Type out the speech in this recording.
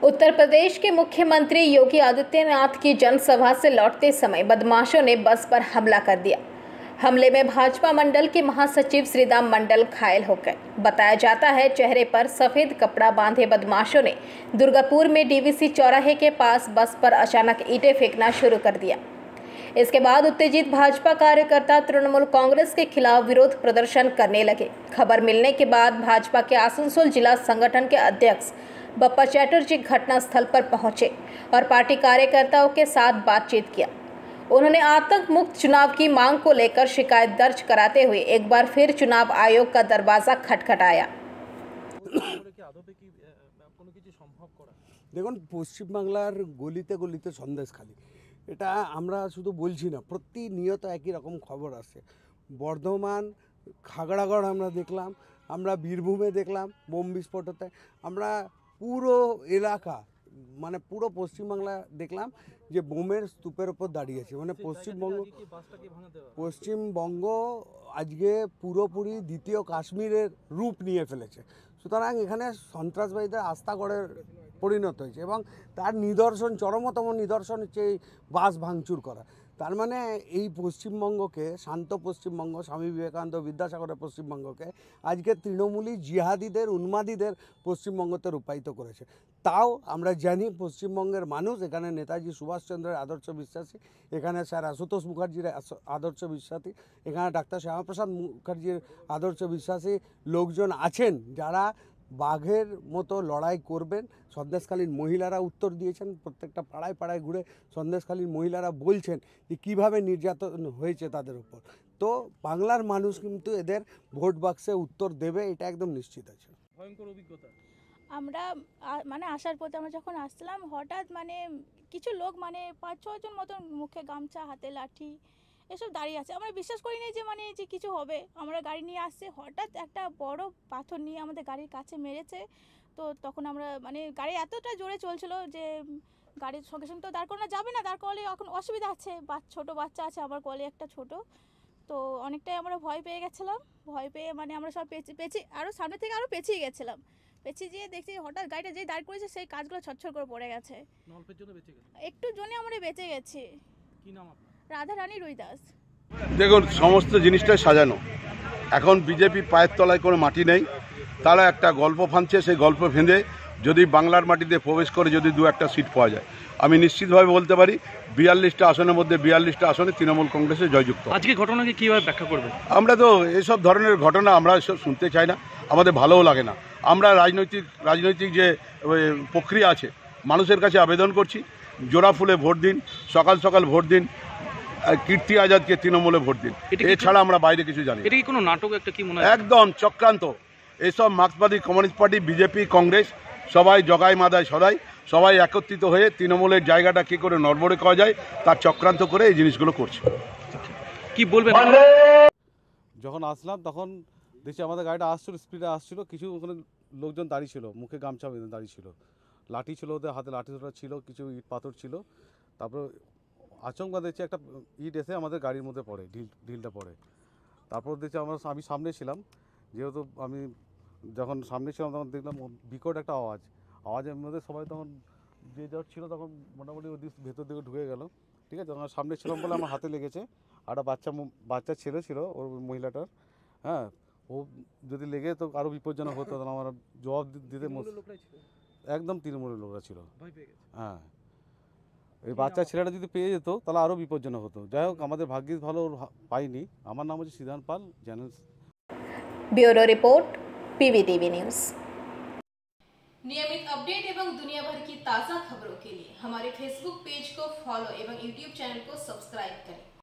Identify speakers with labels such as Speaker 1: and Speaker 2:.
Speaker 1: उत्तर प्रदेश के मुख्यमंत्री योगी आदित्यनाथ की जनसभा से लौटते समय बदमाशों ने बस पर हमला कर दिया। हमले में भाजपा मंडल के महासचिव श्रीदाम मंडल घायल हो गए। बताया जाता है चेहरे पर सफेद कपड़ा बांधे बदमाशों ने दुर्गापुर में डीवीसी चौराहे के पास बस पर अचानक ईंटें फेंकना शुरू कर दिया। इसके बाद उत्तेजित भाजपा कार्यकर्ता तृणमूल कांग्रेस के खिलाफ विरोध प्रदर्शन करने लगे। खबर मिलने के बाद भाजपा के आसनसोल जिला संगठन के अध्यक्ष बप्पा चैटर्जी घटनास्थल पर पहुंचे और पार्टी कार्यकर्ताओं के साथ बातचीत किया। उन्होंने आतंक मुक्त चुनाव की मांग को लेकर शिकायत दर्ज कराते हुए एक बार फिर चुनाव आयोग का दरवाजा खटखटाया।
Speaker 2: দেখুন, পশ্চিমবাংলার গলিতে গলিতে সন্দেশখালি, এটা আমরা শুধু বলছি না, প্রতিনিয়ত একই রকম খবর আসছে। বর্ধমান, খাগড়াগড় আমরা দেখলাম, আমরা বীরভূমে দেখলাম বোম বিস্ফোট হতে, আমরা পুরো এলাকা মানে পুরো পশ্চিমবাংলা দেখলাম যে বোমের স্তূপের ওপর দাঁড়িয়েছে। মানে পশ্চিমবঙ্গ আজকে পুরোপুরি দ্বিতীয় কাশ্মীরের রূপ নিয়ে ফেলেছে। সুতরাং এখানে সন্ত্রাসবাদীদের আস্তাগড়ের পরিণত হয়েছে এবং তার নিদর্শন, চরমতম নিদর্শন হচ্ছে এই বাস ভাঙচুর করা। তার মানে এই পশ্চিমবঙ্গকে, শান্ত পশ্চিমবঙ্গ, স্বামী বিবেকানন্দ বিদ্যাসাগরের পশ্চিমবঙ্গকে আজকে তৃণমূলী জিহাদিদের, উন্মাদীদের পশ্চিমবঙ্গতে রূপায়িত করেছে। তাও আমরা জানি পশ্চিমবঙ্গের মানুষ এখানে নেতাজি সুভাষচন্দ্রের আদর্শ বিশ্বাসী, এখানে স্যার আশুতোষ মুখার্জির আদর্শ বিশ্বাসী, এখানে ডাক্তার শ্যামাপ্রসাদ মুখার্জির আদর্শ বিশ্বাসী লোকজন আছেন যারা বাঘের মতো লড়াই করবেন। সন্দেশখালীর মহিলারা উত্তর দিয়েছেন, প্রত্যেকটা পাড়ায় পাড়ায় ঘুরে সন্দেশখালীর মহিলারা বলছেন যে কীভাবে নির্যাতন হয়েছে তাদের উপর। তো বাংলার মানুষ কিন্তু এদের ভোট বাক্সে উত্তর দেবে, এটা একদম নিশ্চিত আছে।
Speaker 3: ভয়ঙ্কর অভিজ্ঞতা।
Speaker 4: আমরা মানে আসার পথে আমরা যখন আসছিলাম হঠাৎ মানে কিছু লোক মানে 5-6 জন মতন মুখে গামছা, হাতে লাঠি এসব দাঁড়িয়ে আছে। আমরা বিশ্বাস করি না যে কিছু হবে। আমরা গাড়ি নিয়ে আসছে, হঠাৎ একটা বড় পাথর নিয়ে আমাদের গাড়ির কাছে মেরেছে। তো তখন আমরা মানে গাড়ি এতটা জোরে চলছিল যে গাড়ির সঙ্গে সঙ্গে তো দাঁড় করানো যাবে না, দাঁড় করালে এখন অসুবিধা আছে, ছোটো বাচ্চা আছে, আমার কোলে একটা ছোট। তো অনেকটাই আমরা ভয় পেয়ে গেছিলাম। ভয় পেয়ে মানে আমরা সব পেছি আরও সামনে থেকে আরও পেছিয়ে গেছিলাম। পেছিয়ে যেয়ে দেখছি হঠাৎ গাড়িটা যেই দাঁড় করেছে সেই কাজগুলো ছটছট করে পড়ে গেছে। একটু জন্য আমরা বেঁচে গেছি।
Speaker 3: কি নাম আপনার?
Speaker 4: রাধা রানী রুইদাস।
Speaker 5: দেখুন, সমস্ত জিনিসটাই সাজানো। এখন বিজেপি পায়ের তলায় কোনো মাটি নেই, তারা একটা গল্প ফাঁদছে। সেই গল্প ফেঁদে যদি বাংলার মাটিতে প্রবেশ করে যদি 2-1টা সিট পাওয়া যায়, আমি নিশ্চিতভাবে বলতে পারি 42টা আসনের মধ্যে 42টা আসনে তৃণমূল কংগ্রেসের জয়যুক্ত।
Speaker 3: আজকে ঘটনাকে কীভাবে ব্যাখ্যা করবে?
Speaker 5: আমরা তো এসব ধরনের ঘটনা আমরা এসব শুনতে চাই না, আমাদের ভালোও লাগে না। আমরা রাজনৈতিক যে প্রক্রিয়া আছে, মানুষের কাছে আবেদন করছি, জোড়া ফুলে ভোট দিন, সকাল সকাল ভোট দিন, কীর্তি আজাদকে তৃণমূলে ভোট দিন। এছাড়া আমরা বাইরে কিছু জানি।
Speaker 3: এটা কি কোনো নাটক একটা কি মনে হয়?
Speaker 5: একদম চক্রান্ত। এসব মার্ক্সবাদী কমিউনিস্ট পার্টি, বিজেপি, কংগ্রেস সবাই জগায় মাদায় সদাই, সবাই একত্রিত হয়ে তৃণমূলের জায়গাটা কী করে নড়বড়ে করা যায় তার চক্রান্ত করে এই জিনিসগুলো করছে।
Speaker 3: কি বলবেন?
Speaker 6: যখন আসলাম তখন দেখছি আমাদের গাড়িটা আসছিল, স্পিডে আসছিল, কিছু ওখানে লোকজন দাঁড়িয়ে ছিল, মুখে গামছা বেঁধে দাঁড়িয়ে ছিল, লাঠি ছিল, ওদের হাতে লাঠি ছিল, কিছু ইট পাথর ছিল। তারপর আচমকা দেখছি একটা ইট এসে আমাদের গাড়ির মধ্যে পড়ে, ঢিলটা পড়ে। তারপর দেখছি আমি সামনে ছিলাম, যেহেতু আমি যখন সামনে ছিলাম তখন দেখলাম বিকট একটা আওয়াজের মধ্যে সবাই তখন যে যার ছিল তখন মোটামুটি ওই ভেতর দিকে ঢুকে গেল। ঠিক আছে, যখন সামনে ছিলাম বলে আমার হাতে লেগেছে। আর একটা বাচ্চা ছেলে ছিল ওর মহিলাটার, হ্যাঁ, ও যদি লেগে তো আরও বিপজ্জনক হতো। তখন আমার জবাব দিতে একদম তৃণমূলের লোকরা ছিল। হ্যাঁ, এই বাচ্চা ছেলেটা যদি পেয়ে যেত তাহলে আরও বিপজ্জনক হতো। যাই হোক, আমাদের ভাগ্যিস ভালো পাইনি। আমার নাম হচ্ছে Siddhanta Pal, channel.
Speaker 1: Bureau report, PVTV news. नियमित अपडेट एवं दुनिया भर की ताज़ा खबरों के लिए हमारे फेसबुक पेज को फॉलो एवं यूट्यूब चैनल को सब्सक्राइब करें।